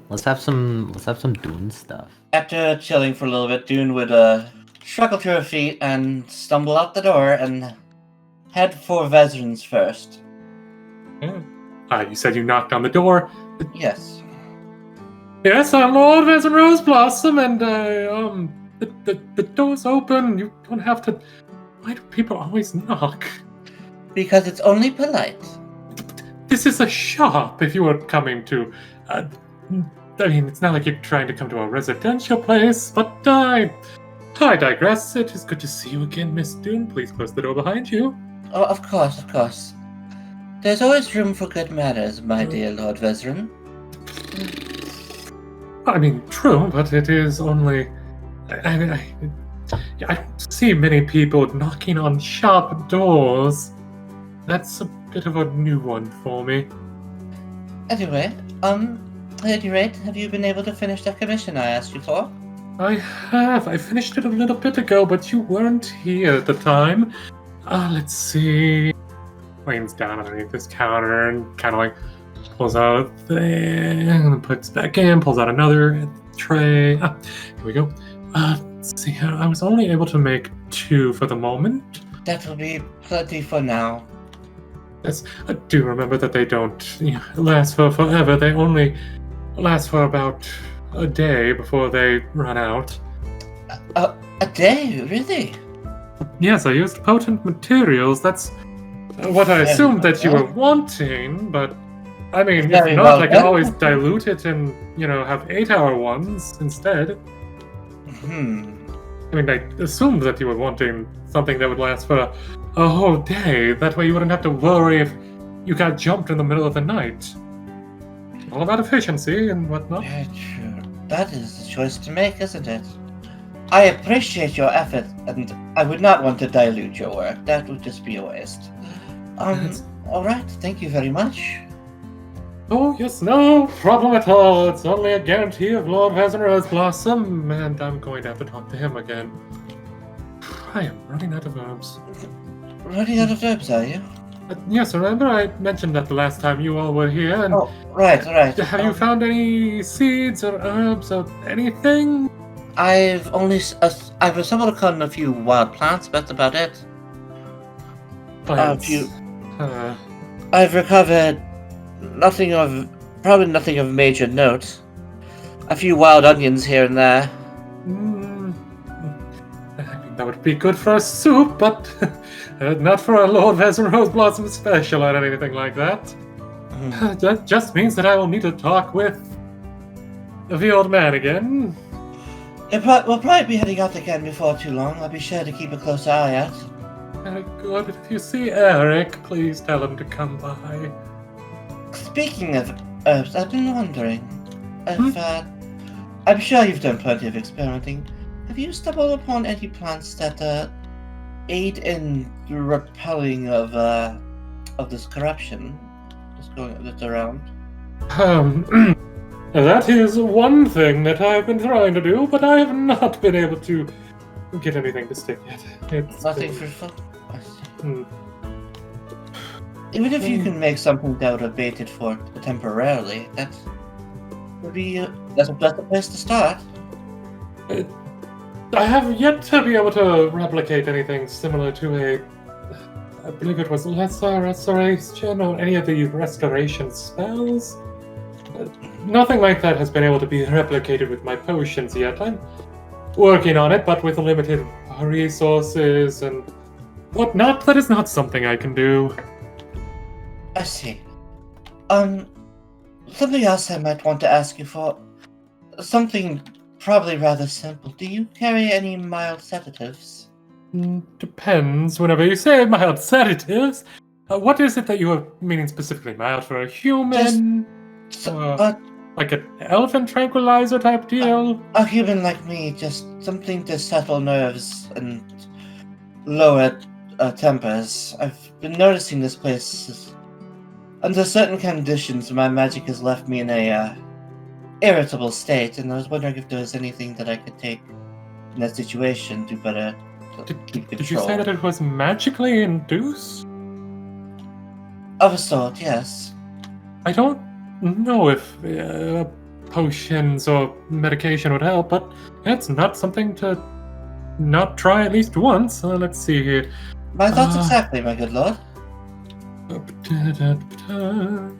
Let's have some Dune stuff. After chilling for a little bit, Dune would struggle to her feet and stumble out the door and head for Vezrin's first. You said you knocked on the door. Yes. Yes, I'm Lord Vezin Rose Blossom, and the door's open. You don't have to. Why do people always knock? Because it's only polite. This is a shop. If you were coming to, I mean, it's not like you're trying to come to a residential place. But I digress. It is good to see you again, Miss Dune. Please close the door behind you. Oh, of course, of course. There's always room for good manners, my dear Lord Vezrin. I mean, true, but it is only. I don't see many people knocking on shop doors. That's a bit of a new one for me. Anyway, at any rate, have you been able to finish that commission I asked you for? I have. I finished it a little bit ago, but you weren't here at the time. Let's see. Leans down underneath this counter and kind of like pulls out a thing and puts back in, pulls out another tray. Here we go. Let's see here. I was only able to make 2 for the moment. That will be plenty for now. Yes, I do remember that they don't last for forever. They only last for about a day before they run out. A day? Really? Yes, I used potent materials. That's what I assumed that you were wanting, but I mean, if not, I can always dilute it and, have 8-hour ones instead. I mean, I assumed that you were wanting something that would last for a whole day. That way you wouldn't have to worry if you got jumped in the middle of the night. All about efficiency and whatnot. Very true. That is the choice to make, isn't it? I appreciate your effort, and I would not want to dilute your work. That would just be a waste. Alright, thank you very much. Oh, yes, no problem at all. It's only a guarantee of Lord Vezin Rose Blossom, and I'm going to have to talk to him again. I am running out of herbs. Running out of herbs, are you? Yes, remember I mentioned that the last time you all were here, and... Oh, right. Have you found any seeds or herbs or anything? I've assembled a few wild plants, but that's about it. Plants. I've recovered probably nothing of major note. A few wild onions here and there. I mean, that would be good for a soup, but not for a Lord Vezin Rose Blossom special or anything like that. That just means that I will need to talk with the old man again. We'll probably be heading out again before too long. I'll be sure to keep a close eye out. Very good. If you see Eric, please tell him to come by. Speaking of herbs, I've been wondering if, I'm sure you've done plenty of experimenting. Have you stumbled upon any plants that aid in the repelling of this corruption that's around? That is one thing that I've been trying to do, but I have not been able to get anything to stick yet. Nothing fruitful? Even if you can make something that would abate it for temporarily, that's a pleasant place to start. I have yet to be able to replicate anything similar to I believe it was lesser restoration or any of the restoration spells. Nothing like that has been able to be replicated with my potions yet. I'm working on it, but with limited resources and whatnot, that is not something I can do. I see. Something else I might want to ask you for. Something probably rather simple. Do you carry any mild sedatives? Depends. Whenever you say mild sedatives, what is it that you are meaning specifically? Mild for a human? Like an elephant tranquilizer type deal? A human like me, just something to settle nerves and lower tempers. I've been noticing this place. Under certain conditions, my magic has left me in a irritable state, and I was wondering if there was anything that I could take in that situation to better keep control. Did you say that it was magically induced? Of a sort, yes. I don't know if potions or medication would help, but it's not something to not try at least once. Let's see here. My thoughts exactly, my good lord.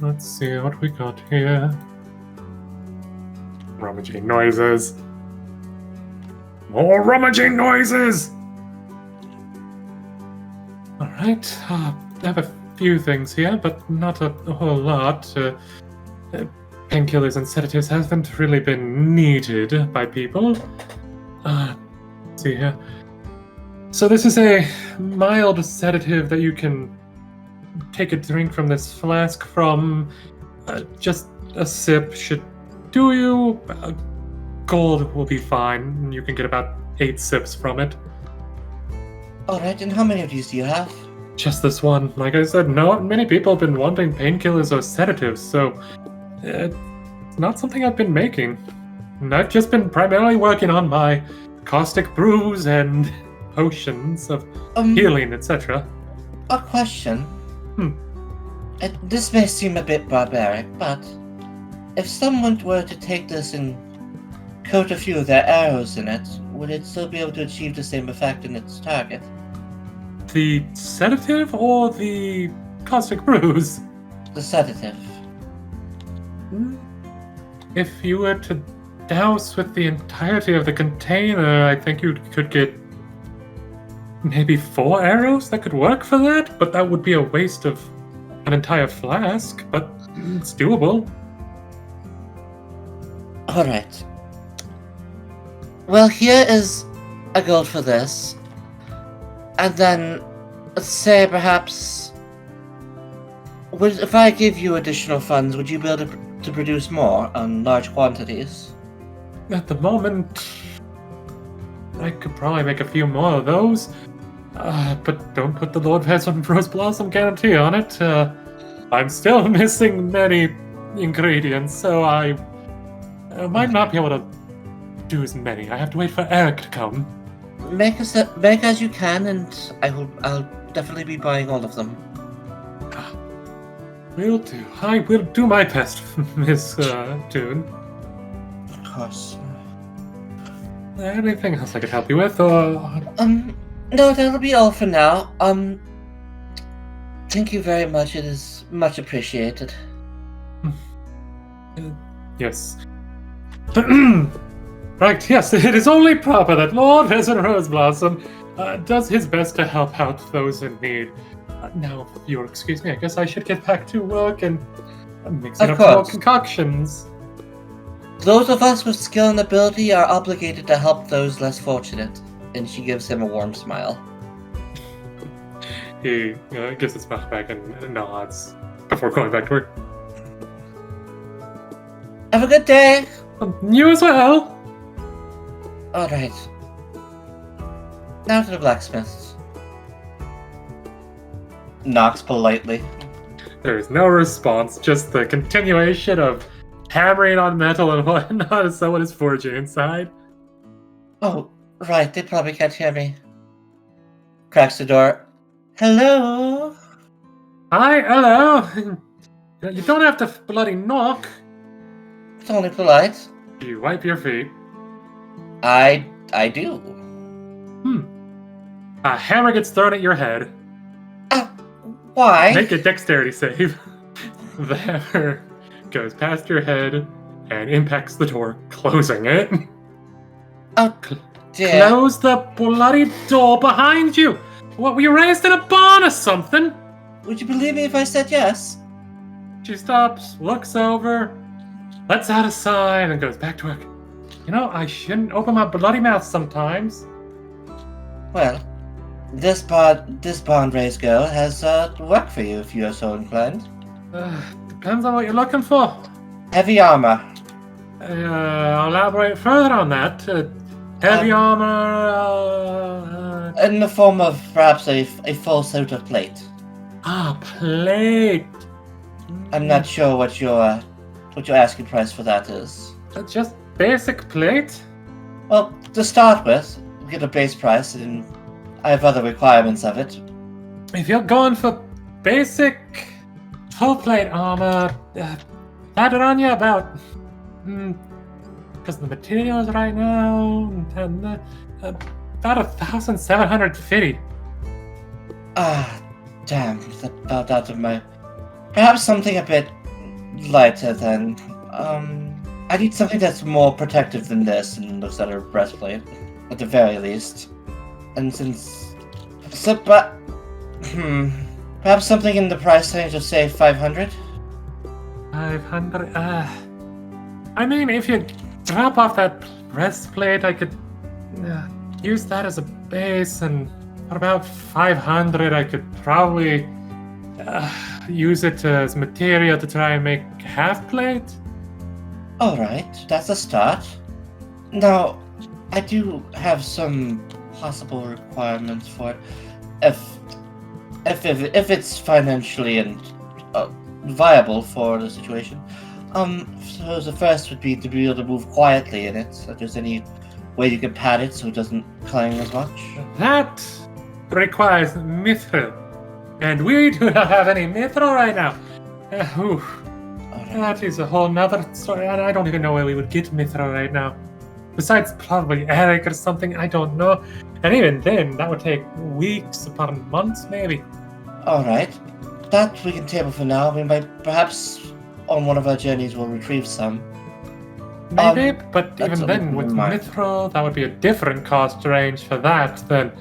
Let's see what we got here. Rummaging noises. More rummaging noises! Alright, I have a few things here, but not a whole lot. Painkillers and sedatives haven't really been needed by people. Let's see here. So this is a mild sedative that you can take a drink from this flask from. Just a sip should do you. Gold will be fine. You can get about 8 sips from it. Alright, and how many of these do you have? Just this one. Like I said, not many people have been wanting painkillers or sedatives, so it's not something I've been making. And I've just been primarily working on my caustic brews and potions of healing, etc. A question. This may seem a bit barbaric, but if someone were to take this and coat a few of their arrows in it, would it still be able to achieve the same effect in its target? The sedative or the caustic brews? The sedative. If you were to douse with the entirety of the container, I think you could get maybe 4 arrows that could work for that, but that would be a waste of an entire flask, but it's doable. Alright. Well, here is a gold for this. And then, let's say perhaps, if I give you additional funds, would you be able to produce more on large quantities? At the moment, I could probably make a few more of those. But don't put the Lord Vesson Rose Blossom guarantee on it. I'm still missing many ingredients, so I might not be able to do as many. I have to wait for Eric to come. Make as you can, and I'll definitely be buying all of them. Will do. I will do my best, Miss Dune. Of course. Anything else I could help you with, or? No, that'll be all for now. Thank you very much. It is much appreciated. Yes. Right, yes, it is only proper that Lord Vesson Roseblossom does his best to help out those in need. Now, if you'll excuse me, I guess I should get back to work and mixing up more concoctions. Those of us with skill and ability are obligated to help those less fortunate. And she gives him a warm smile. He gives his mouth back and nods before going back to work. Have a good day! You as well! Alright. Now to the blacksmith. Knocks politely. There is no response, just the continuation of hammering on metal and whatnot as someone is forging inside. Oh, right, they probably can't hear me. Cracks the door. Hello? Hi, hello! You don't have to bloody knock. It's only polite. You wipe your feet. I do. A hammer gets thrown at your head. Why? Make a dexterity save. The hammer goes past your head and impacts the door, closing it. Oh, dear. Close the bloody door behind you! What, were you raised in a barn or something? Would you believe me if I said yes? She stops, looks over, lets out a sigh, and then goes back to work. You know, I shouldn't open my bloody mouth sometimes. Well, this barn raised girl has work for you if you are so inclined. Depends on what you're looking for. Heavy armor. I'll elaborate further on that. Heavy armor. In the form of perhaps a full suit of plate. Plate. I'm not sure what your asking price for that is. Just basic plate? Well, to start with, we get a base price, and I have other requirements of it. If you're going for basic full plate armor, add it on you about Because the materials right now, and about 1,750. Damn, that's about out of my... Perhaps something a bit lighter then. I need something that's more protective than this and looks at a breastplate, at the very least. And since... So, but... Perhaps something in the price range of, say, 500? 500? I mean, if you drop off that breastplate, I could use that as a base, and for about 500, I could probably use it as material to try and make a half plate. Alright, that's a start. Now, I do have some possible requirements for it. If it's financially and viable for the situation. So the first would be to be able to move quietly in it. So if there's any way you can pad it so it doesn't clang as much. That requires mithril. And we do not have any mithril right now. That is a whole nother story. I don't even know where we would get mithril right now. Besides probably Eric or something, I don't know. And even then, that would take weeks upon months, maybe. Alright. That we can table for now. I mean, perhaps on one of our journeys we'll retrieve some. Maybe, but even then, with mithril, that would be a different cost range for that than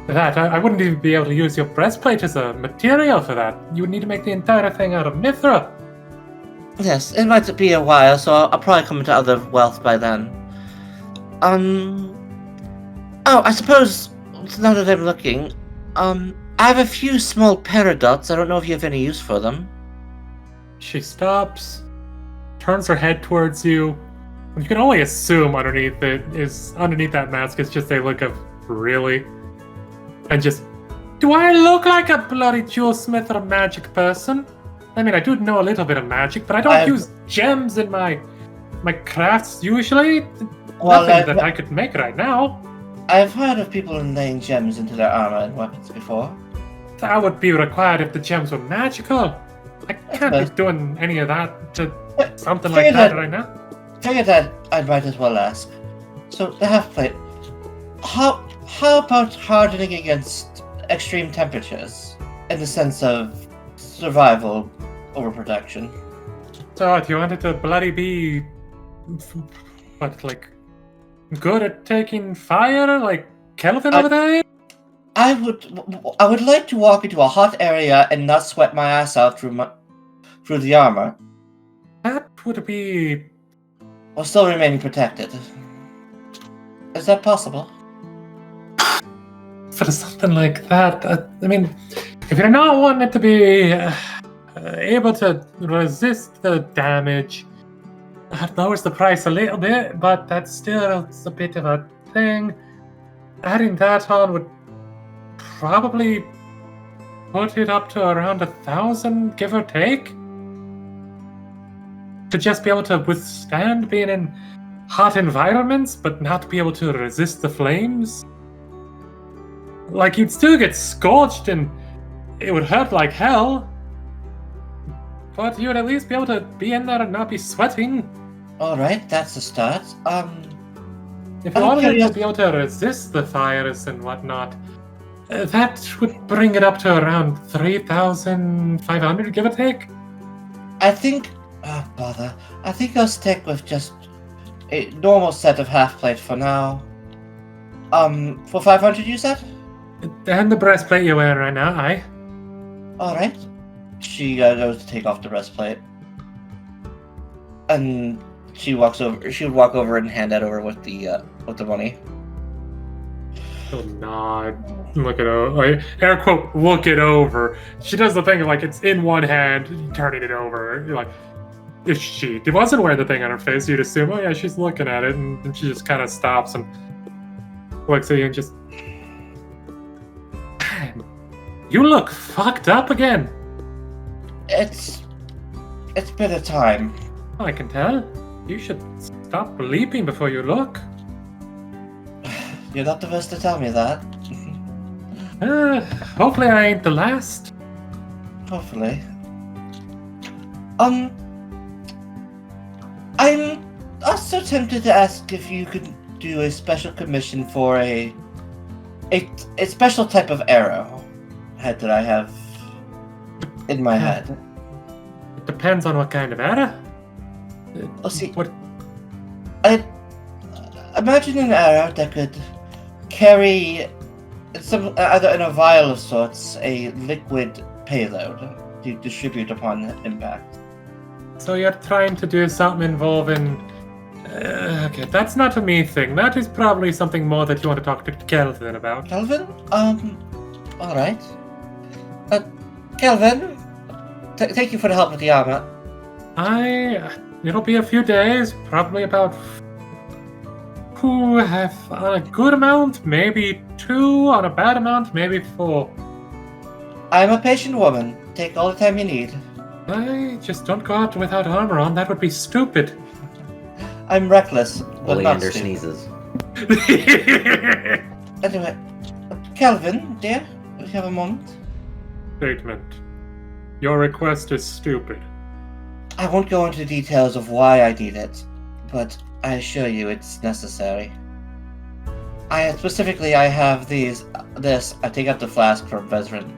that. I wouldn't even be able to use your breastplate as a material for that. You would need to make the entire thing out of mithril. Yes, it might be a while, so I'll probably come into other wealth by then. Oh, I suppose, now that I'm looking, I have a few small paradots. I don't know if you have any use for them. She stops, turns her head towards you. You can only assume underneath that mask is just a look of really, and just, do I look like a bloody jewelsmith or a magic person? I mean, I do know a little bit of magic, but I don't use gems in my crafts usually. Well, nothing that I could make right now. I've heard of people laying gems into their armor and weapons before. That would be required if the gems were magical. I can't be doing any of that to something like that right now. Figured that I might as well ask. So, the half-plate. How about hardening against extreme temperatures? In the sense of survival over protection. So, if you wanted to bloody be... what, like... good at taking fire, like Kelvin over there? I would like to walk into a hot area and not sweat my ass out through the armor. That would be... while still remaining protected. Is that possible? For something like that, I mean, if you're not wanting it to be able to resist the damage, that lowers the price a little bit, but that's still a bit of a thing. Adding that on would probably put it up to around 1,000, give or take. To just be able to withstand being in hot environments, but not be able to resist the flames. Like, you'd still get scorched and it would hurt like hell. But you would at least be able to be in there and not be sweating. Alright, that's a start. If you wanted to be able to resist the fires and whatnot, that would bring it up to around 3,500, give or take. I think... oh, bother. I think I'll stick with just a normal set of half-plate for now. For 500 you said? And the breastplate you're wearing right now, aye. Alright. She goes to take off the breastplate. And she would walk over and hand that over with the money. She'll nod, look it over, air quote, look it over. She does the thing of, like, it's in one hand, turning it over. You're like, if she wasn't wearing the thing on her face, you'd assume, oh yeah, she's looking at it, and then she just kind of stops and looks at you and just, man, you look fucked up again. It's been a time. I can tell. You should stop leaping before you look. You're not the first to tell me that. Hopefully I ain't the last. Hopefully. also tempted to ask if you could do a special commission for a special type of arrow head that I have in my head. It depends on what kind of arrow. Let's see. What? I imagine an arrow that could carry some, either in a vial of sorts, a liquid payload to distribute upon impact. So you're trying to do something involving... okay, that's not a me thing. That is probably something more that you want to talk to Kelvin about. Kelvin? Alright. Kelvin, thank you for the help with the armor. It'll be a few days, probably about... have on a good amount, maybe 2, on a bad amount, maybe 4. I'm a patient woman. Take all the time you need. I just don't go out without armor on. That would be stupid. I'm reckless, but not Oleander stupid. sneezes. Anyway, Kelvin, dear, do you have a moment? Statement. Your request is stupid. I won't go into details of why I did it, but I assure you it's necessary. I have this, I take out the flask from Vezrin.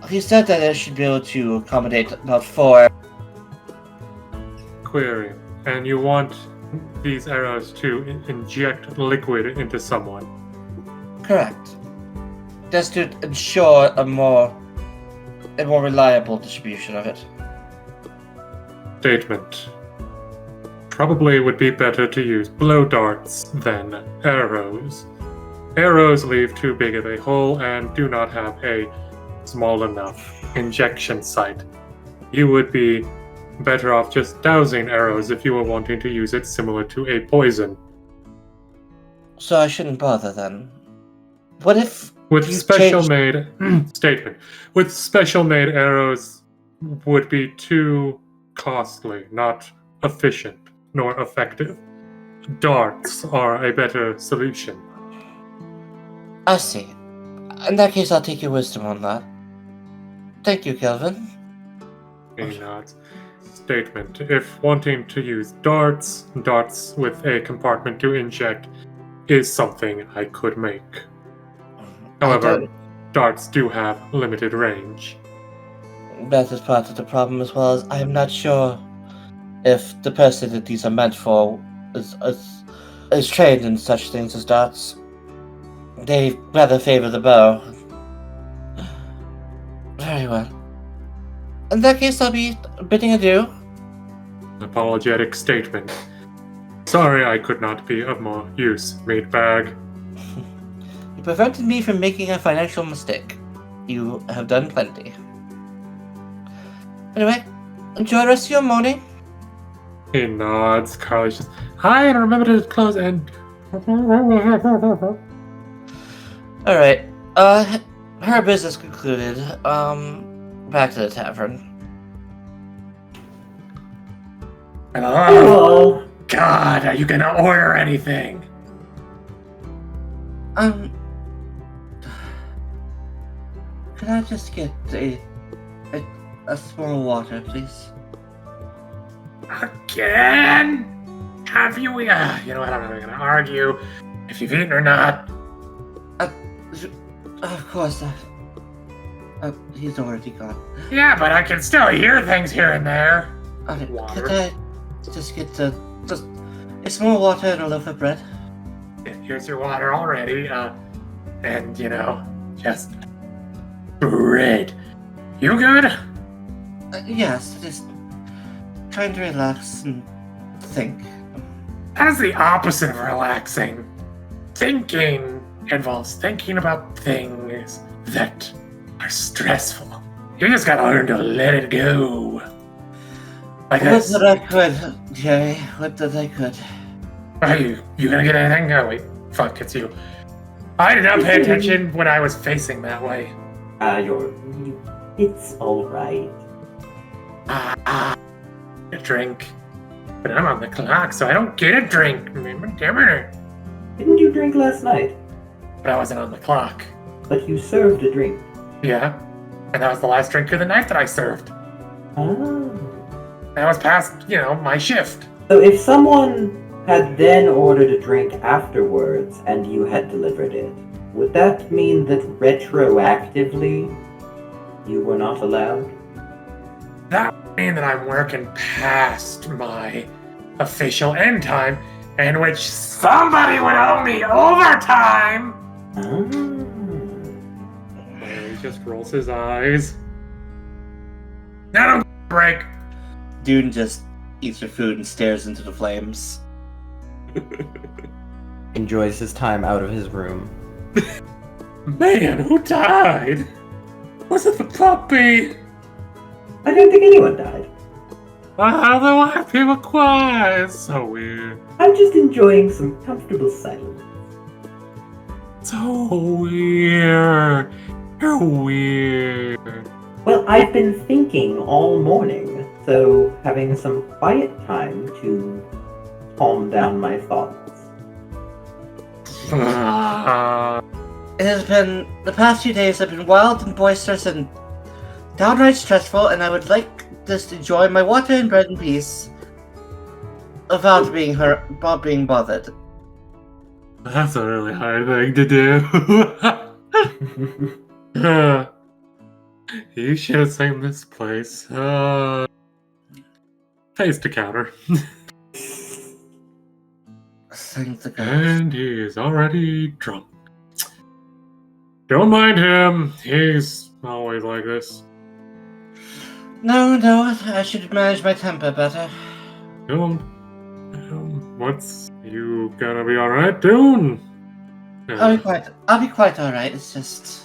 He said that it should be able to accommodate about 4. Query. And you want these arrows to inject liquid into someone? Correct. Just to ensure a more reliable distribution of it. Statement. Probably would be better to use blow darts than arrows. Arrows leave too big of a hole and do not have a small enough injection site. You would be better off just dousing arrows if you were wanting to use it similar to a poison. So I shouldn't bother then. What if With you special changed- made statement. With special made arrows would be too costly, not efficient nor effective. Darts are a better solution. I see. In that case, I'll take your wisdom on that. Thank you, Kelvin. He nods. Statement. If wanting to use darts with a compartment to inject is something I could make. However, darts do have limited range. That is part of the problem, as well as I am not sure if the person that these are meant for is trained in such things as darts. They rather favor the bow. Very well. In that case, I'll be bidding adieu. Apologetic statement. Sorry I could not be of more use, meatbag. You prevented me from making a financial mistake. You have done plenty. Anyway, enjoy the rest of your morning. He nods. Carly's just, hi, and remember to close and... Alright, her business concluded. Back to the tavern. Oh, God, are you gonna order anything? Could I just get a small water, please? Again? Have you? You know what? I'm not even gonna argue if you've eaten or not. Of course. He's already gone. Yeah, but I can still hear things here and there. Water. Could I just get just a small water and a loaf of bread? Here's your water already. And just bread. You good? Yes, just trying to relax and think. That's the opposite of relaxing. Thinking involves thinking about things that are stressful. You just gotta learn to let it go. Like what did I could, Jerry? What did I could? Are you gonna get anything? Oh wait, fuck, it's you. I did not pay attention when I was facing that way. It's alright. A drink. But I'm on the clock, so I don't get a drink. Didn't you drink last night? But I wasn't on the clock. But you served a drink. Yeah. And that was the last drink of the night that I served. Oh. That was past, my shift. So if someone had then ordered a drink afterwards and you had delivered it, would that mean that retroactively you were not allowed? That would mean that I'm working past my official end time, in which somebody would owe me overtime! He just rolls his eyes. Now don't break! Dune just eats her food and stares into the flames. Enjoys his time out of his room. Man, who died? Was it the puppy? I don't think anyone died. How the white people quiet? So weird. I'm just enjoying some comfortable silence. So weird. You're weird. Well, I've been thinking all morning, so having some quiet time to calm down my thoughts. It has been, the past few days have been wild and boisterous and downright stressful, and I would like just to enjoy my water and bread in peace without being bothered. That's a really hard thing to do. You should have seen this place. Face to counter. Thank the gods. And he is already drunk. Don't mind him. He's always like this. No, I should manage my temper better. Don't. What's you gonna be alright, Dune? I'll be quite alright. It's just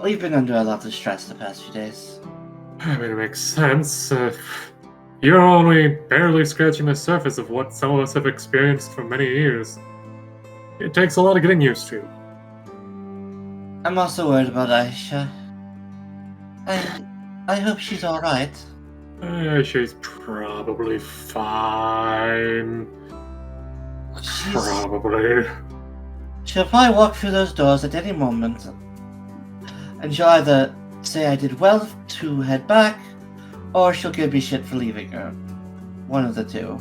we've been under a lot of stress the past few days. I mean, it makes sense. You're only barely scratching the surface of what some of us have experienced for many years. It takes a lot of getting used to. I'm also worried about Aishah. I hope she's alright. She's probably fine. Probably. She'll probably walk through those doors at any moment. And she'll either say I did well to head back, or she'll give me shit for leaving her. One of the two.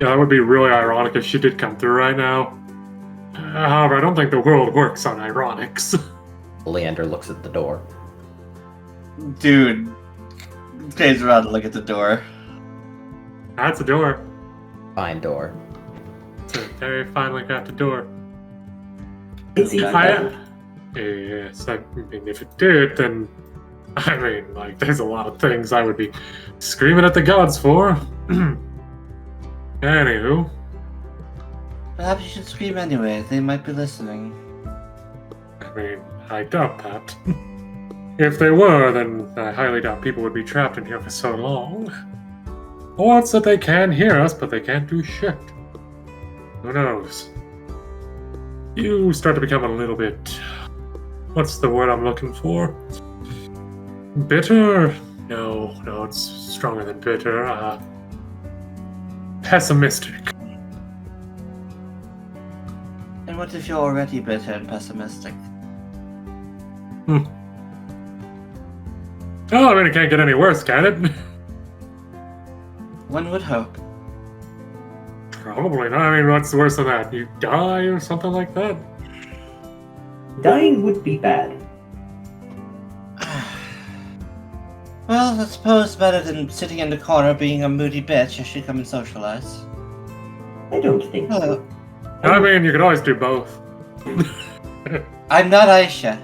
Yeah, that would be really ironic if she did come through right now. However, I don't think the world works on ironics. Oleander looks at the door. Dude. Stays around to look at the door. That's a door. Fine door. It's a very finely crafted door. It's easy. Yes, I mean, if it did, then... I mean, like, there's a lot of things I would be screaming at the gods for. Anywho. Perhaps you should scream anyway. They might be listening. I mean, I doubt that. If they were, then I highly doubt people would be trapped in here for so long. Or it's that they can hear us, but they can't do shit. Who knows? You start to become a little bit... What's the word I'm looking for? Bitter? No, it's stronger than bitter. Pessimistic. And what if you're already bitter and pessimistic? Oh, I mean, it can't get any worse, can it? One would hope. Probably not. I mean, what's worse than that? You die or something like that? Dying would be bad. Well, I suppose better than sitting in the corner being a moody bitch. I should come and socialize. I don't think so. I mean, you could always do both. I'm not Aishah.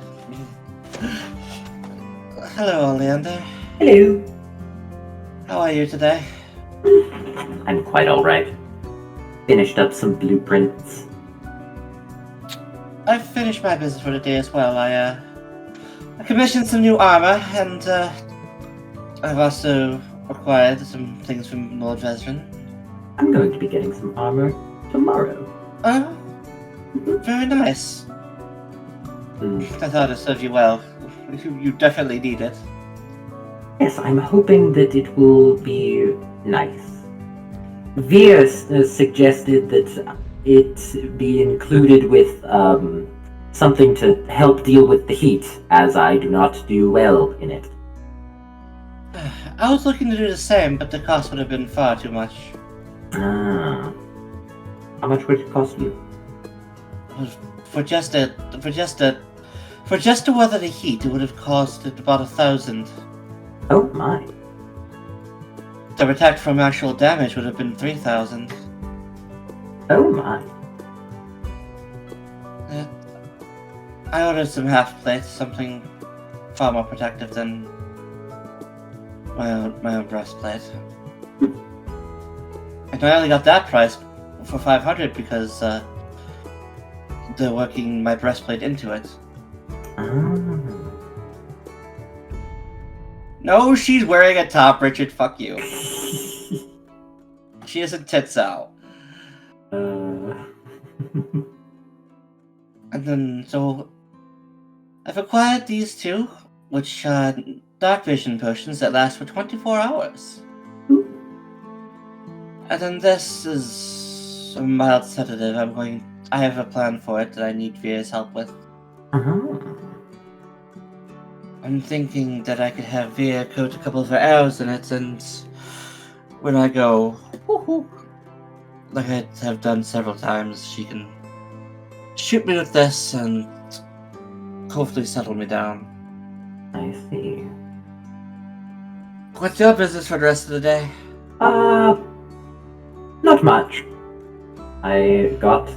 Hello, Oleander. Hello. How are you today? I'm quite alright. Finished up some blueprints. I've finished my business for the day as well. I commissioned some new armor, and I've also acquired some things from Lord Vezrin. I'm going to be getting some armor tomorrow. Oh, very nice. I thought it served you well. You definitely need it. Yes, I'm hoping that it will be nice. Vir suggested that it be included with something to help deal with the heat, as I do not do well in it. I was looking to do the same, but the cost would have been far too much. Ah. How much would it cost you? For just to weather the heat, it would have costed about 1,000. Oh my. To protect from actual damage would have been 3,000. Oh my. I ordered some half plates, something far more protective than my own breastplate. And I only got that price for 500 because they're working my breastplate into it. Ah. No, she's wearing a top, Richard. Fuck you. She isn't tits out. And then, so I've acquired these two, which are dark vision potions that last for 24 hours. And then this is a mild sedative. I have a plan for it that I need Vir's help with. I'm thinking that I could have Vir coat a couple of her arrows in it, and when I go, woohoo, like I have done several times, she can shoot me with this and hopefully settle me down. I see. What's your business for the rest of the day? Not much. I got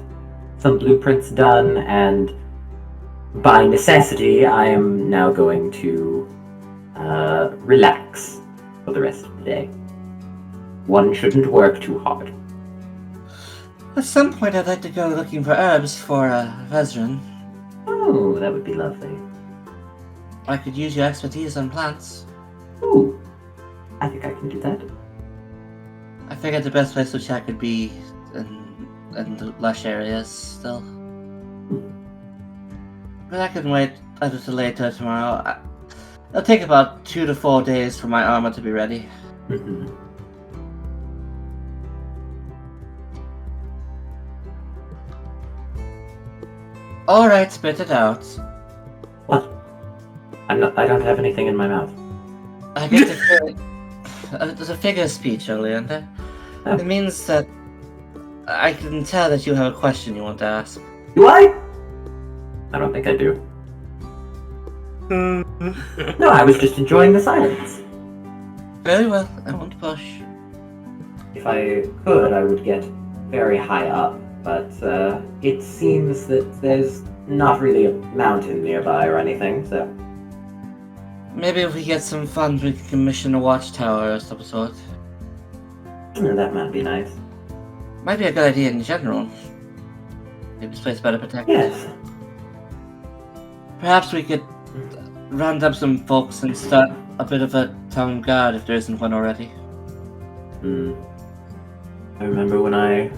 some blueprints done, and by necessity, I am now going to relax for the rest of the day. One shouldn't work too hard. At some point, I'd like to go looking for herbs for Vezran. Oh, that would be lovely. I could use your expertise on plants. Ooh, I think I can do that. I figured the best place to check would be in the lush areas still. But I can wait until later tomorrow. It'll take about 2 to 4 days for my armor to be ready. Alright, spit it out. What? I don't have anything in my mouth. I get to feel there's a figure of speech, Oleander. Oh. It means that I can tell that you have a question you want to ask. Do I? I don't think I do. No, I was just enjoying the silence. Very well, I won't push. If I could, I would get very high up, but it seems that there's not really a mountain nearby or anything, so... Maybe if we get some funds, we can commission a watchtower of some sort. That might be nice. Might be a good idea in general. Maybe this place is better protected. Yes. Perhaps we could round up some folks and start a bit of a town guard if there isn't one already. I remember when I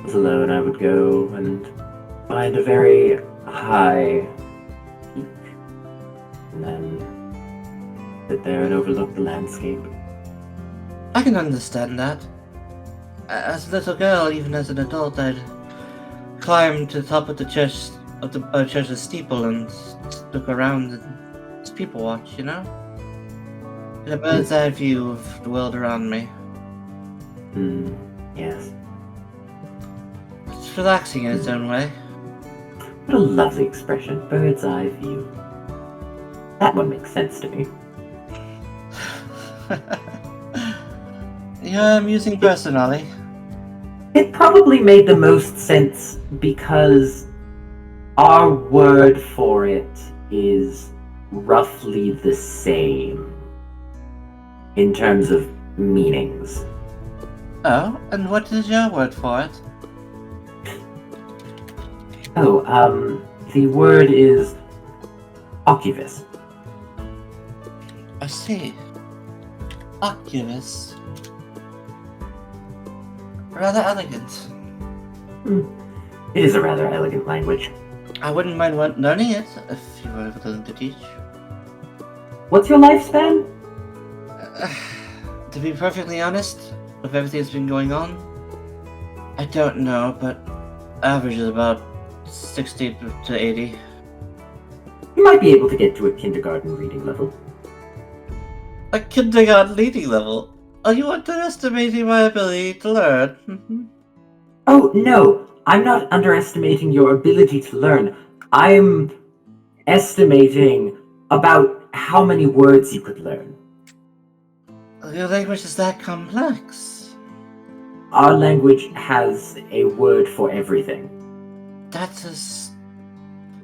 was alone, I would go and find a very high peak, and then sit there and overlook the landscape. I can understand that. As a little girl, even as an adult, I'd climb to the top of the church's steeple and look around and just people watch, you know? Get a bird's eye view of the world around me. Yes. It's relaxing in its own way. What a lovely expression. Bird's eye view. That one makes sense to me. You're an amusing person, Ollie. It probably made the most sense because our word for it is roughly the same in terms of meanings. Oh, and what is your word for it? The word is occuvus. I see. Oculus. Rather elegant. It is a rather elegant language. I wouldn't mind learning it if you were willing to teach. What's your lifespan? To be perfectly honest, with everything that's been going on, I don't know, but average is about 60 to 80. You might be able to get to a kindergarten reading level. A kindergarten reading level? Are you underestimating my ability to learn? Oh, no, I'm not underestimating your ability to learn. I'm estimating about how many words you could learn. Your language is that complex. Our language has a word for everything. That is...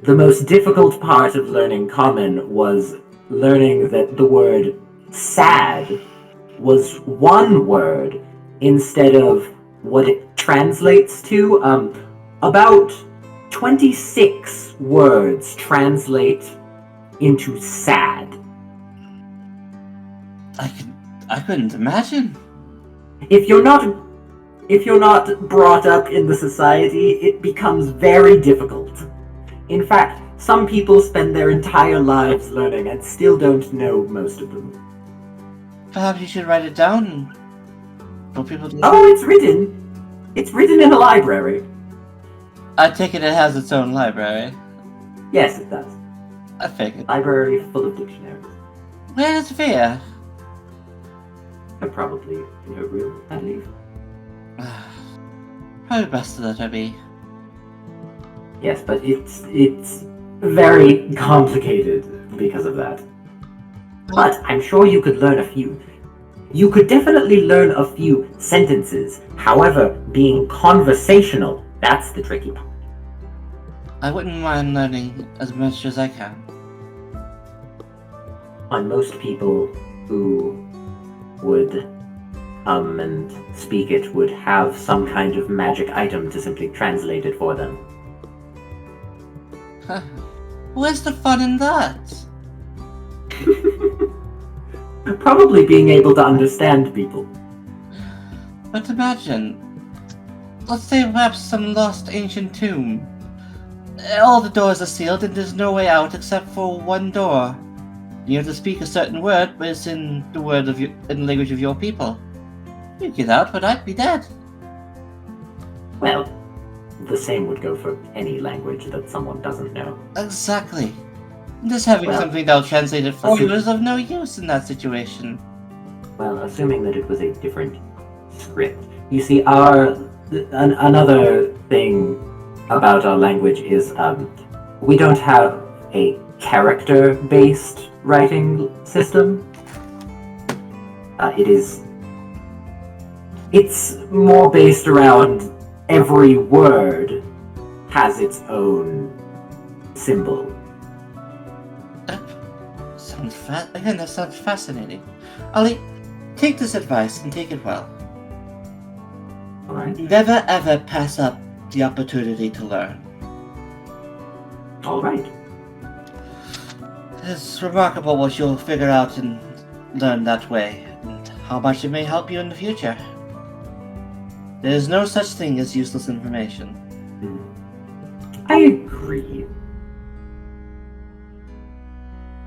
The most difficult part of learning Common was learning that the word sad was one word instead of what it translates to. About 26 words translate into sad. I couldn't imagine. If you're not brought up in the society, it becomes very difficult. In fact, some people spend their entire lives learning and still don't know most of them. Perhaps you should write it down for people to... Oh, it's written! It's written in a library. I take it has its own library. Yes, it does. I figured. Library full of dictionaries. Where is Vir'Thyra? Probably in her room, I believe. Probably best to let her be. Yes, but it's very complicated because of that. But I'm sure you could learn a few. You could definitely learn a few sentences. However, being conversational, that's the tricky part. I wouldn't mind learning as much as I can. On most people who would come and speak it would have some kind of magic item to simply translate it for them. Where's the fun in that? Probably being able to understand people. But imagine, let's say perhaps some lost ancient tomb. All the doors are sealed and there's no way out except for one door. You have to speak a certain word, but it's in the language of your people. You get out, but I'd be dead. Well, the same would go for any language that someone doesn't know. Exactly. Just having something that'll translate it for you is of no use in that situation. Well, assuming that it was a different script. You see, another thing about our language is we don't have a character-based writing system. It's more based around every word has its own symbol. That sounds fascinating. Ali, take this advice and take it well. Alright. Never ever pass up the opportunity to learn. Alright. It's remarkable what you'll figure out and learn that way, and how much it may help you in the future. There is no such thing as useless information. I agree.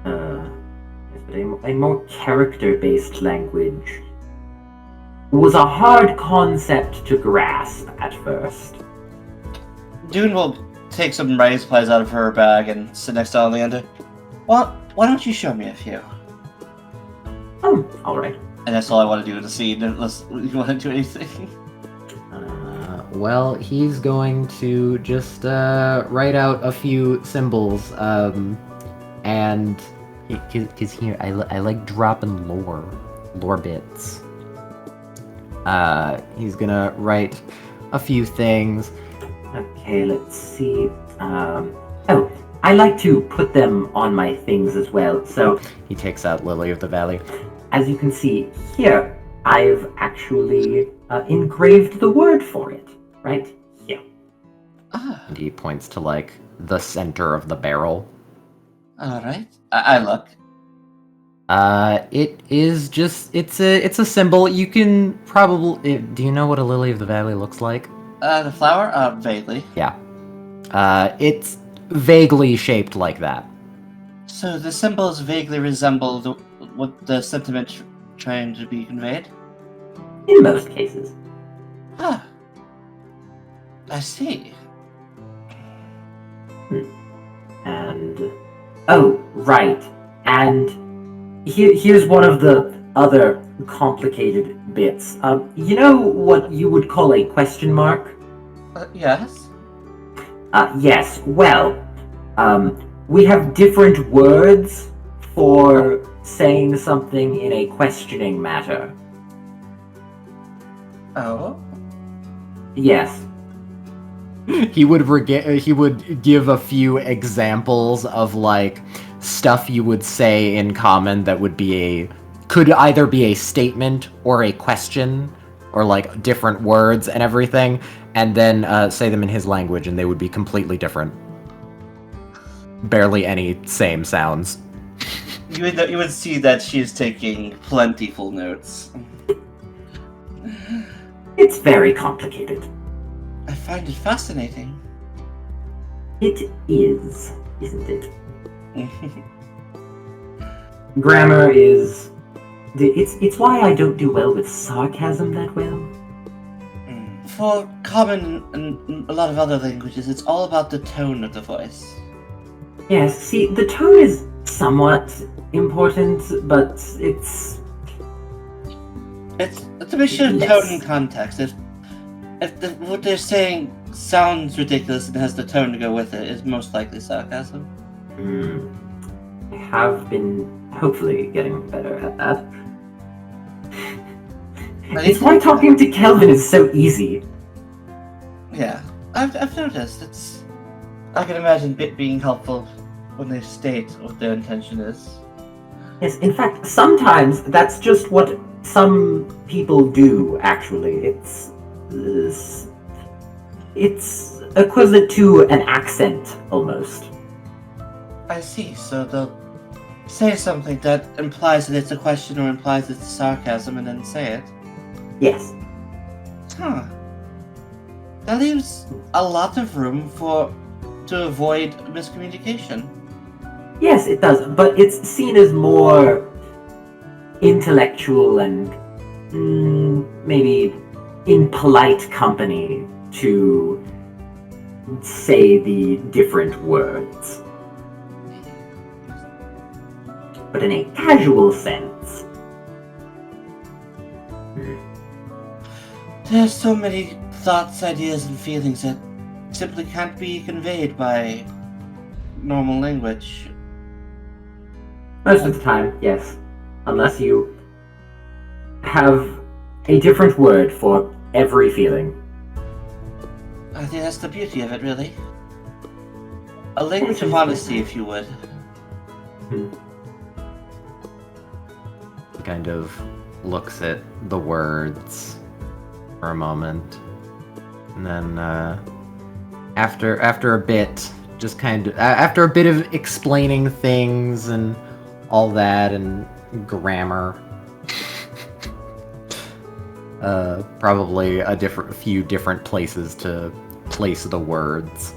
But a more character-based language was a hard concept to grasp at first. Dune will take some writing supplies out of her bag and sit next to Oleander. Well, why don't you show me a few? Alright. And that's all I want to do in the scene, unless you want to do anything. Well, he's going to just write out a few symbols, and because here I like dropping lore bits. He's gonna write a few things. Okay, let's see. I like to put them on my things as well. So He takes out Lily of the Valley. as you can see here, I've actually engraved the word for it. Right here. And he points to like the center of the barrel. Alright. I look. It is just it's a symbol. You can probably do you know what a lily of the valley looks like? The flower? Vaguely. Yeah. It's vaguely shaped like that. So the symbols vaguely resemble what the sentiment trying to be conveyed? In most cases. Ah. I see. And oh, right. And here's one of the other complicated bits. You know what you would call a question mark? Yes. Yes. Well, we have different words for saying something in a questioning matter. Oh. Yes. He would give a few examples of like stuff you would say in common that could either be a statement or a question, or like different words and everything, and then say them in his language, and they would be completely different. Barely any same sounds. You would see that she is taking plentiful notes. It's very complicated. I find it fascinating. It is, isn't it? Grammar is... It's why I don't do well with sarcasm that well. For common and a lot of other languages, it's all about the tone of the voice. Yes, see, the tone is somewhat important, but it's a mixture of tone and context. If what they're saying sounds ridiculous and has the tone to go with it, it's most likely sarcasm. I have been hopefully getting better at that. It's why talking to Kelvin is so easy. Yeah, I've noticed. I can imagine it being helpful when they state what their intention is. Yes, in fact, sometimes that's just what some people do, actually. It's equivalent to an accent, almost. I see, so they'll say something that implies that it's a question or implies it's sarcasm and then say it. Yes. Huh. That leaves a lot of room to avoid miscommunication. Yes, it does, but it's seen as more intellectual and maybe in polite company to say the different words. But in a casual sense. There's so many thoughts, ideas, and feelings that simply can't be conveyed by normal language. Most of the time, yes. Unless you have a different word for every feeling. I think that's the beauty of it, really. A language of honesty, if you would. He kind of looks at the words for a moment, and then after a bit, just kind of after a bit of explaining things and all that and grammar, probably a few different places to place the words.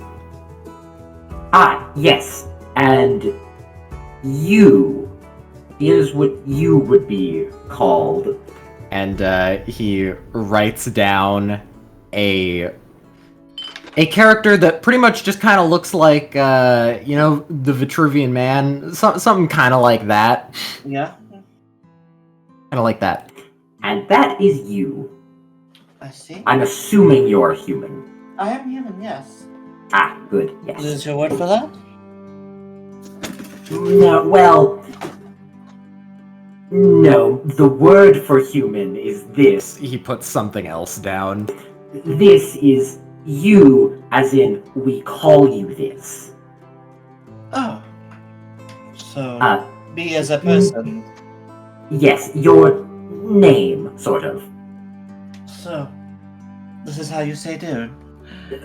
Ah, yes, and you. Here's what you would be called. And he writes down a character that pretty much just kind of looks like, the Vitruvian Man, something kind of like that. Yeah. Kind of like that. And that is you. I see. I'm assuming you're human. I am human, yes. Ah, good, yes. What is your word for that? No, well... No, the word for human is this. He puts something else down. This is you, as in, we call you this. Oh. So, me as a person. Yes, your name, sort of. So, this is how you say Dune?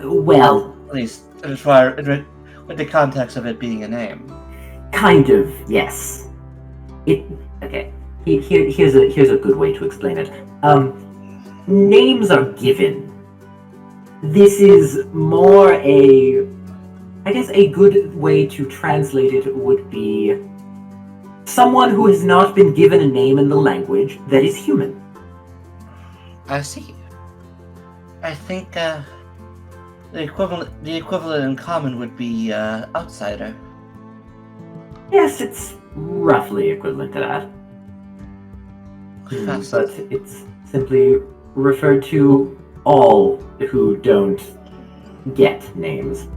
Well... At least, with the context of it being a name. Kind of, yes. Okay. Here's a good way to explain it. Names are given. This is more I guess a good way to translate it would be someone who has not been given a name in the language that is human. I see. I think the equivalent in common would be outsider. Yes, it's roughly equivalent to that. but it's simply referred to all who don't get names.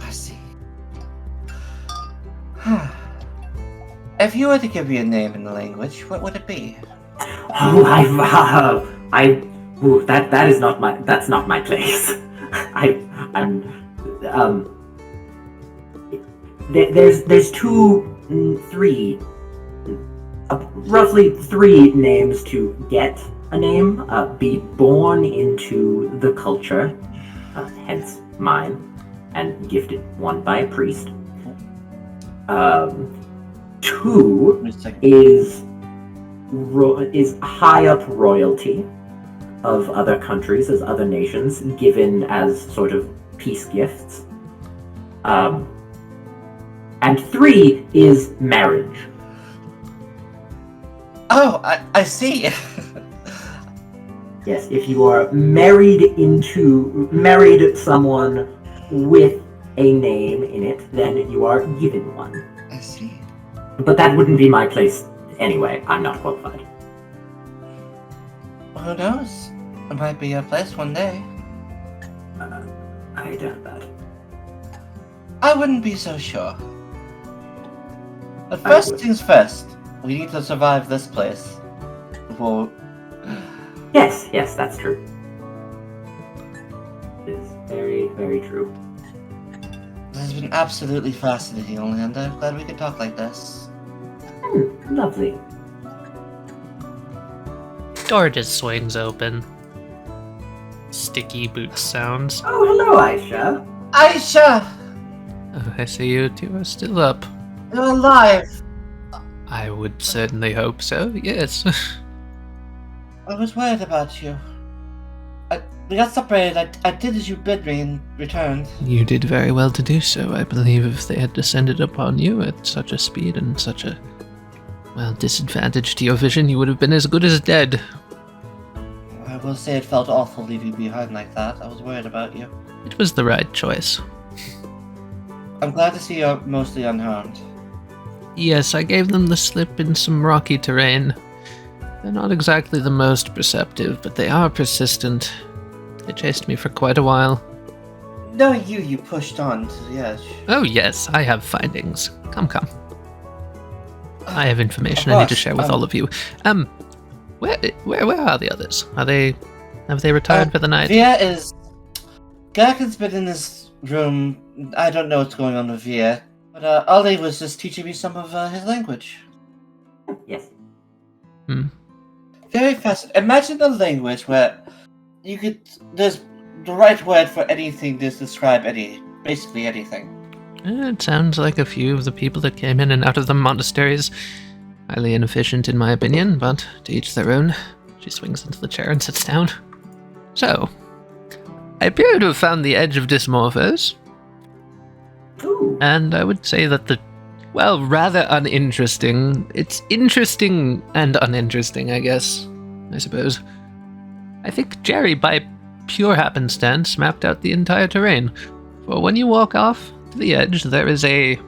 I see. If you were to give me a name in the language, what would it be? Oh, that is not my. That's not my place. There's roughly three names to get a name. Be born into the culture, hence mine, and gifted one by a priest. 2 is high up royalty of other countries, as other nations, given as sort of peace gifts. And 3 is marriage. Oh, I see. Yes, if you are married someone with a name in it, then you are given one. I see. But that wouldn't be my place anyway. I'm not qualified. Well, who knows? It might be your place one day. I doubt that. I wouldn't be so sure. But first things first, we need to survive this place before... Yes, that's true. It is very, very true. This has been absolutely fascinating, Oleander. I'm glad we could talk like this. Lovely. Door just swings open. Sticky boots sounds. Oh, hello, Aishah. Aishah! Oh, I see you two are still up. You're alive! I would certainly hope so, yes. I was worried about you. We got separated. I did as you bid me and returned. You did very well to do so. I believe if they had descended upon you at such a speed and such a, disadvantage to your vision, you would have been as good as dead. I will say it felt awful leaving you behind like that. I was worried about you. It was the right choice. I'm glad to see you're mostly unharmed. Yes, I gave them the slip in some rocky terrain. They're not exactly the most perceptive, but they are persistent. They chased me for quite a while. No, you pushed on to the edge. Oh yes, I have findings. Come. I have information I need to share with all of you. Where are the others? Have they retired for the night? Gerkin's been in his room. I don't know what's going on with Vir'Thyra, but Ollie was just teaching me some of his language. Yes. Very fascinating. Imagine a language where there's the right word for anything to describe basically anything. It sounds like a few of the people that came in and out of the monasteries. Highly inefficient in my opinion, but to each their own. She swings into the chair and sits down. So, I appear to have found the edge of Dysmorphos. Ooh. And I would say that rather uninteresting. It's interesting and uninteresting, I guess. I suppose. I think Jerry, by pure happenstance, mapped out the entire terrain. For when you walk off to the edge, there is I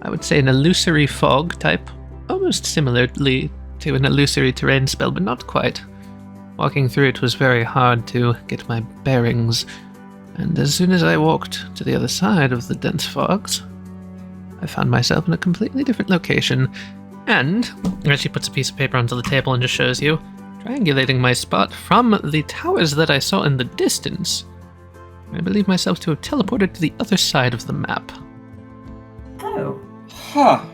would say an illusory fog type, almost similarly to an illusory terrain spell, but not quite. Walking through it was very hard to get my bearings, and as soon as I walked to the other side of the dense fogs, I found myself in a completely different location, and as she puts a piece of paper onto the table and just shows you, triangulating my spot from the towers that I saw in the distance, I believe myself to have teleported to the other side of the map. Oh. Huh.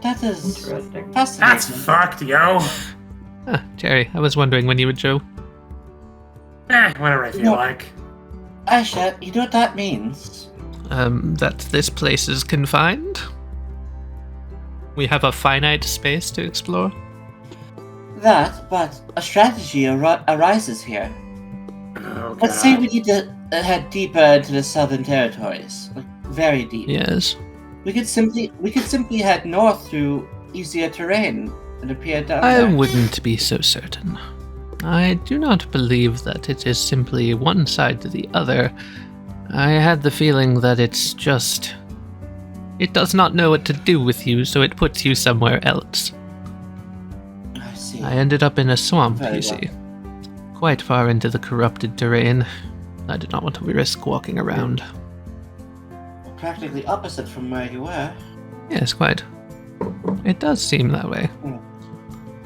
That is Interesting. fascinating. That's fucked, yo. Jerry, I was wondering when you would show. Whatever I feel like. Aishah, you know what that means? That this place is confined? We have a finite space to explore? That, but a strategy arises here. Oh, Let's say we need to head deeper into the southern territories, like very deep. Yes. We could simply head north through easier terrain and appear down I there. wouldn't be so certain. I do not believe that it is simply one side to the other. I had the feeling that it's just... It does not know what to do with you, so it puts you somewhere else. I see. I ended up in a swamp, Very you see. Quite far into the corrupted terrain. I did not want to risk walking around. Practically opposite from where you were. Yes, quite. It does seem that way. Hmm.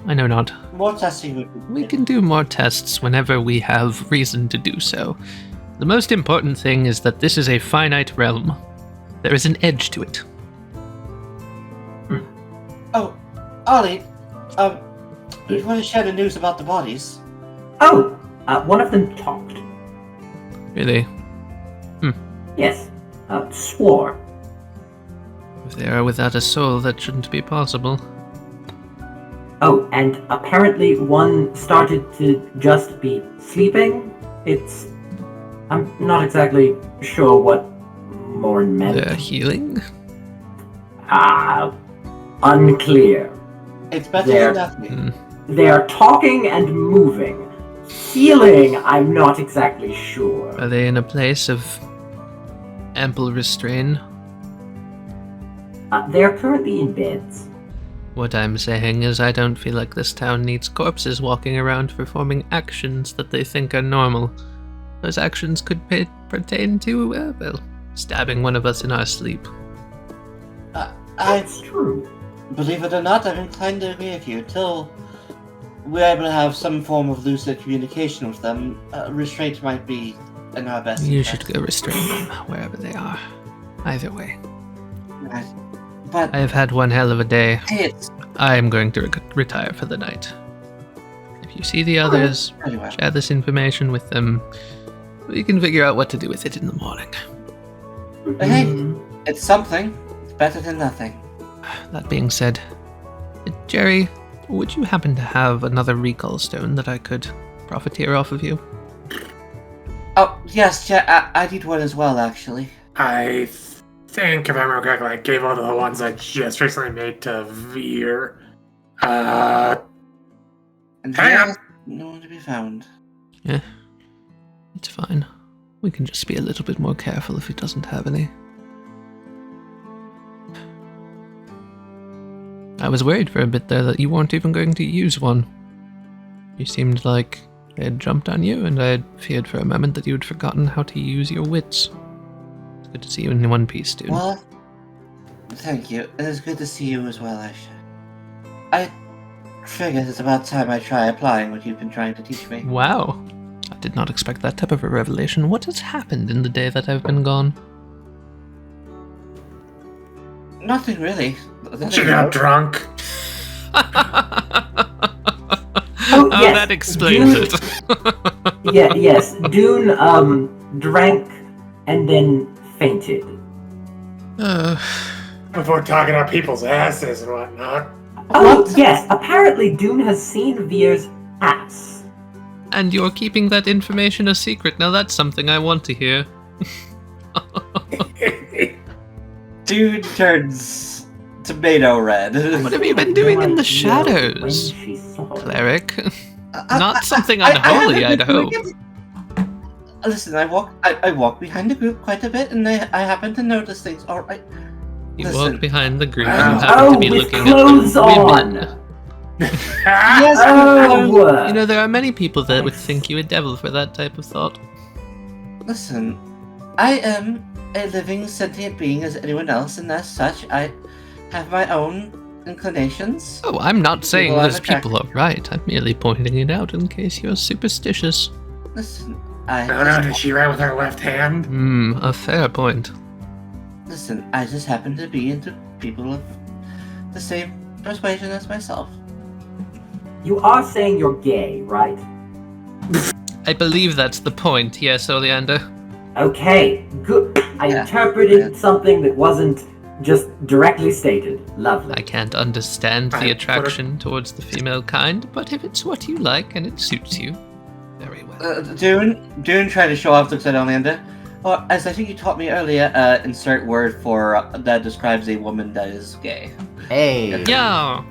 I know not. More testing would be We can do more tests whenever we have reason to do so. The most important thing is that this is a finite realm. There is an edge to it. Oh, Ollie, you want to share the news about the bodies? Oh, one of them talked. Really? Yes, swore. If they are without a soul, that shouldn't be possible. Oh, and apparently one started to just be sleeping. I'm not exactly sure what more meant. The healing? Unclear. It's better There. than nothing. They are talking and moving. Healing, I'm not exactly sure. Are they in a place of ample restraint? They are currently in beds. What I'm saying is I don't feel like this town needs corpses walking around performing actions that they think are normal. Those actions could pertain to, stabbing one of us in our sleep. That's true. Believe it or not, I'm inclined to agree with you. Until we're able to have some form of lucid communication with them, restraint might be in our best You interest. should go restrain them, wherever they are. Either way. Right. But I have had one hell of a day. it's I am going to retire for the night. If you see the others, very well. share this information with them. We can figure out what to do with it in the morning. But hey, it's something. It's better than nothing. That being said, Jerry, would you happen to have another recall stone that I could profiteer off of you? Oh, yes, yeah, I need one as well, actually. I think, if I remember correctly, I gave one of the ones I just recently made to Veer. And Hang on. there's no one to be found. Yeah, it's fine. We can just be a little bit more careful if he doesn't have any. I was worried for a bit there that you weren't even going to use one. You seemed like they had jumped on you, and I had feared for a moment that you had forgotten how to use your wits. It's good to see you in one piece, dude. Well, thank you. It is good to see you as well, Aishah. I figured it's about time I try applying what you've been trying to teach me. Wow. I did not expect that type of a revelation. What has happened in the day that I've been gone? Nothing really. She got drunk. Oh, yes, that explains Dune, it. Yes. Dune, drank and then fainted. Before talking about people's asses and whatnot. Oh, What? yes. Apparently, Dune has seen Veer's ass. And you're keeping that information a secret. Now that's something I want to hear. Dude turns tomato red. What have you been doing in the shadows, When she saw it. cleric? Not something unholy, I'd hope. Listen, I walk behind the group quite a bit, and I happen to notice things. All right. You Listen. walk behind the group Oh. and happen to be with looking clothes at the on. women. Yes. Oh, You know, there are many people that would think you a devil for that type of thought. Listen, I am a living sentient being as anyone else, and as such, I have my own inclinations. Oh, I'm not saying People I'm those people are right. I'm merely pointing it out in case you're superstitious. Listen, No, did she write with her left hand? A fair point. Listen, I just happen to be into people of the same persuasion as myself. You are saying you're gay, right? I believe that's the point, yes, Oleander. Okay, good. I Yeah. interpreted something that wasn't just directly stated. Lovely. I can't understand the I- attraction towards the female kind, but if it's what you like and it suits you, very well. Dune tried to show off, looks at Oleander. Or, as I think you taught me earlier, insert word for that describes a woman that is gay. Hey. Yeah,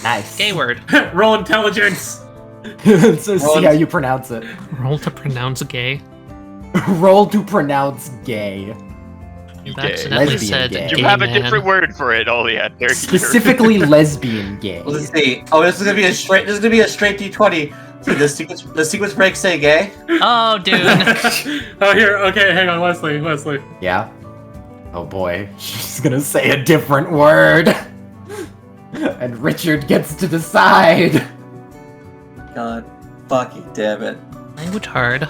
Nice. gay word. Roll intelligence. So see how you pronounce it. Roll to pronounce gay. Roll to pronounce gay. You've Gay. accidentally Lesbian said gay. You gay have a man. different word for it, Oleander. Specifically lesbian gay. Let's see. Oh, this is gonna be a straight. This is gonna be a straight D20. See, the sequence break say gay. Oh, dude. Oh, here. Okay, hang on, Westley. Yeah? Oh boy, she's gonna say a different word. And Richard gets to decide. God, fucking damn it! Language hard.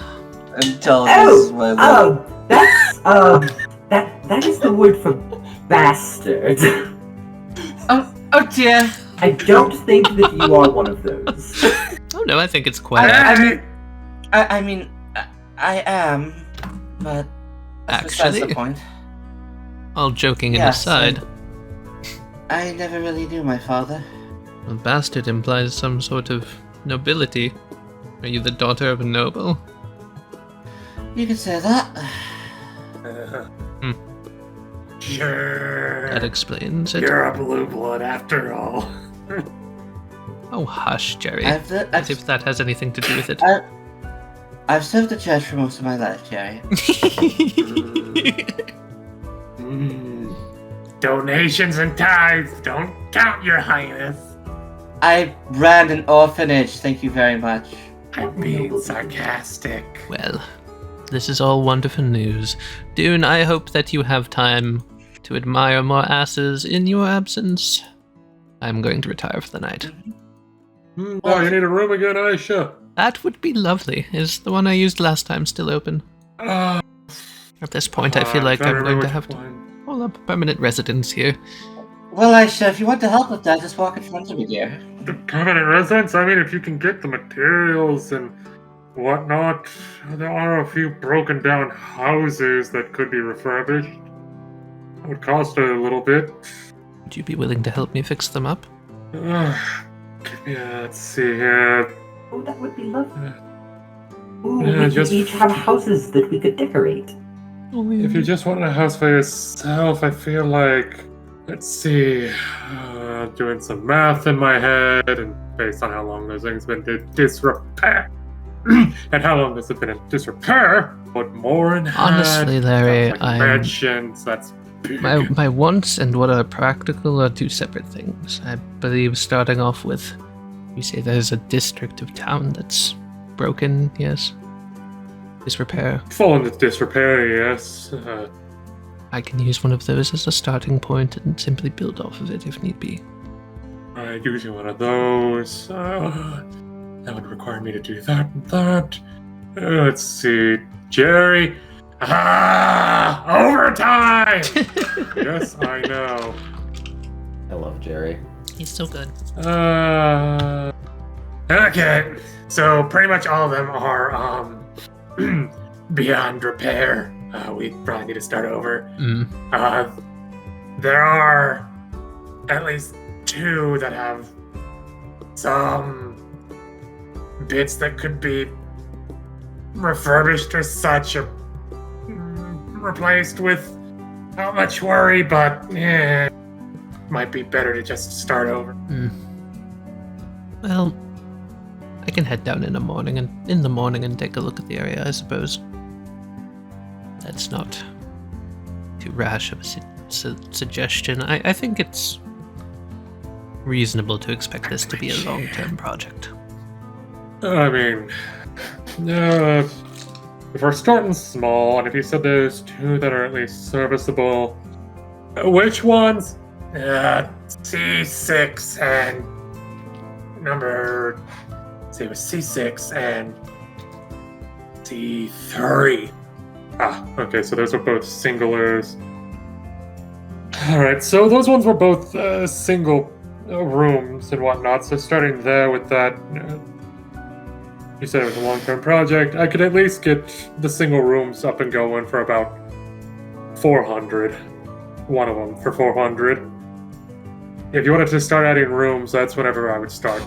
Intelligence is my limit. That is the word for bastard. Oh dear. I don't think that you are one of those. Oh no, I think it's quite. I mean, I am, but that's besides Actually, the point. all joking Yes, aside, I never really knew my father. a bastard implies some sort of nobility. Are you the daughter of a noble? You could say that. Sure. That explains it. You're a blue blood after all. Oh, hush, Jerry. I've As if that has anything to do with it. I've served the church for most of my life, Jerry. Donations and tithes don't count, Your Highness. I ran an orphanage. Thank you very much. I'm being sarcastic. Well, this is all wonderful news. Dune, I hope that you have time to admire more asses in your absence. I'm going to retire for the night. Oh, you need a room again, Aishah? That would be lovely. Is the one I used last time still open? At this point, I feel like I'm going to have to pull up permanent residence here. Well, Aishah, if you want to help with that, just walk in front of me, dear. The permanent residence? I mean, if you can get the materials and whatnot, there are a few broken down houses that could be refurbished. It would cost a little bit. Would you be willing to help me fix them up? Yeah, let's see here. Oh, that would be lovely. Ooh, Yeah, we just- could each have houses that we could decorate. If you just want a house for yourself, I feel like, let's see, doing some math in my head, and based on how long those things have been in disrepair, and how long this has been in disrepair, what more in Honestly, Larry, like I'm... mansions, that's big. My wants and what are practical are two separate things. I believe starting off with, you say there's a district of town that's broken, yes? Disrepair. Fall into disrepair, yes. I can use one of those as a starting point and simply build off of it if need be. Alright, using one of those. That would require me to do that and that. Let's see. Jerry. Overtime! Yes, I know. I love Jerry. He's so good. Okay. So pretty much all of them are beyond repair. We probably need to start over. There are at least 2 that have some bits that could be refurbished or such, or replaced without much worry, but might be better to just start over. Well, I can head down in the morning and take a look at the area, I suppose. That's not too rash of a suggestion. I think it's reasonable to expect this to be a long-term project. I mean, if we're starting small, and if you said there's 2 that are at least serviceable, which ones? C6 and number... See, it was C6 and C3. Okay, so those are both singulars. Alright, so those ones were both single rooms and whatnot, so starting there with that, you said it was a long-term project. I could at least get the single rooms up and going for about 400. One of them for 400. If you wanted to start adding rooms, that's whenever I would start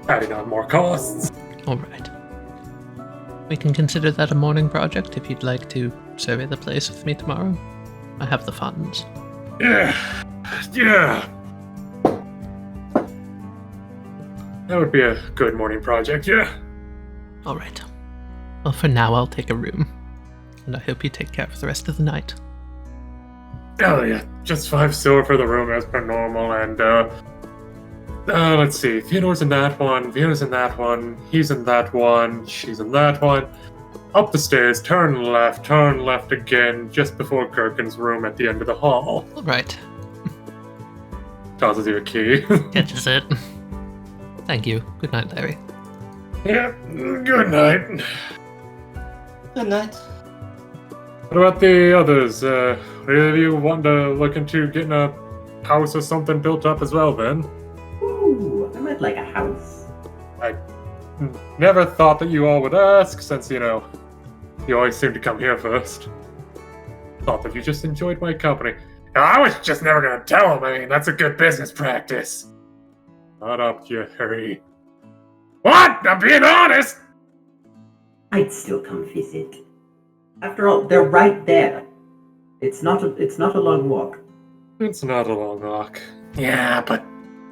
adding on more costs. Alright. We can consider that a morning project if you'd like to survey the place with me tomorrow. I have the funds. Yeah. That would be a good morning project, yeah. Alright. Well, for now, I'll take a room. And I hope you take care of the rest of the night. Oh yeah, just 5 silver for the room as per normal, and let's see. Theodore's in that one, Vera's in that one, he's in that one, she's in that one. Up the stairs, turn left again, just before Gerkin's room at the end of the hall. All right. Tosses you a key. Catches it. Thank you. Good night, Larry. Yeah, good night. Good night. What about the others? Any of you want to look into getting a house or something built up as well, then? Ooh, I might like a house. I never thought that you all would ask, since, you always seem to come here first. Thought that you just enjoyed my company. I was just never gonna tell him. I mean, that's a good business practice. Not up, you hurry. What? I'm being honest! I'd still come visit. After all, they're right there. It's not a long walk. It's not a long walk. Yeah, but,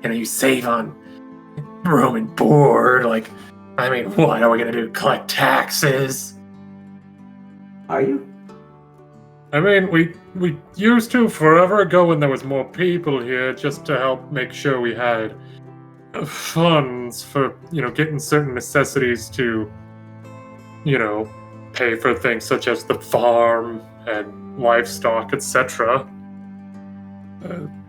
you save on room and board. Like, I mean, what are we gonna do? Collect taxes? Are you? I mean, we used to forever ago when there was more people here, just to help make sure we had funds for, getting certain necessities to, pay for things such as the farm and livestock, etc.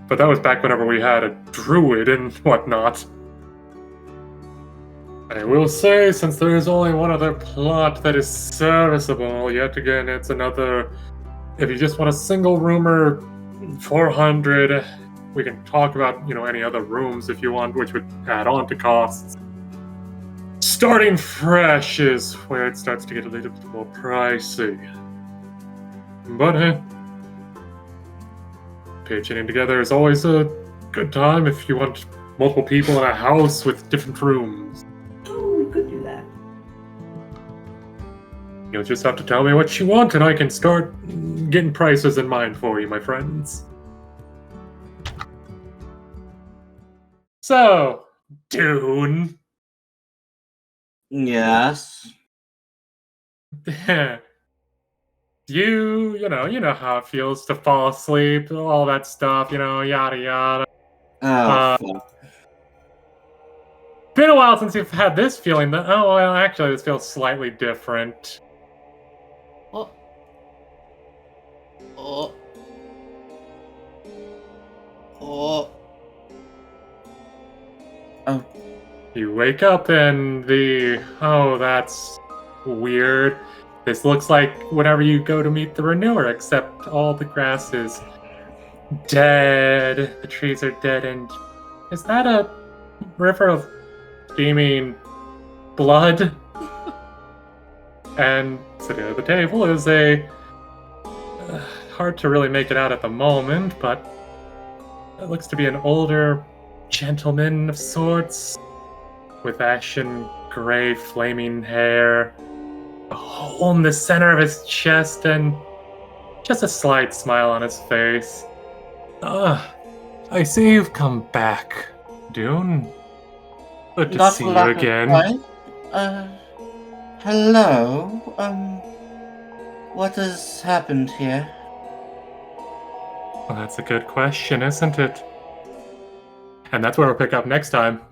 But that was back whenever we had a druid and whatnot. I will say, since there is only one other plot that is serviceable, yet again, it's another... If you just want a single roomer, 400, we can talk about, any other rooms if you want, which would add on to costs. Starting fresh is where it starts to get a little bit more pricey. But hey, pitching in together is always a good time if you want multiple people in a house with different rooms. Oh, we could do that. You'll just have to tell me what you want and I can start getting prices in mind for you, my friends. So, Dune. Yes. You know how it feels to fall asleep, all that stuff, yada yada. Oh, fuck. Been a while since you've had this feeling. Actually, this feels slightly different. Oh. Oh. Oh. Oh. You wake up and that's weird. This looks like whenever you go to meet the renewer, except all the grass is dead, the trees are dead, and is that a river of steaming blood? And sitting at the table is hard to really make it out at the moment, but it looks to be an older gentleman of sorts, with ashen gray flaming hair, a hole in the center of his chest, and just a slight smile on his face. I see you've come back, Dune. Good to see you again. Hello? What has happened here? Well, that's a good question, isn't it? And that's where we'll pick up next time.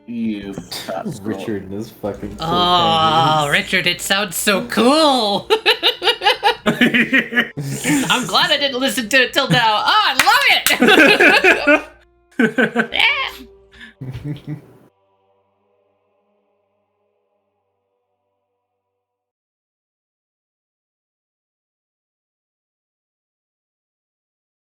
You Richard and his fucking... Oh, Richard, it sounds so cool! I'm glad I didn't listen to it till now. Oh, I love it! Yeah.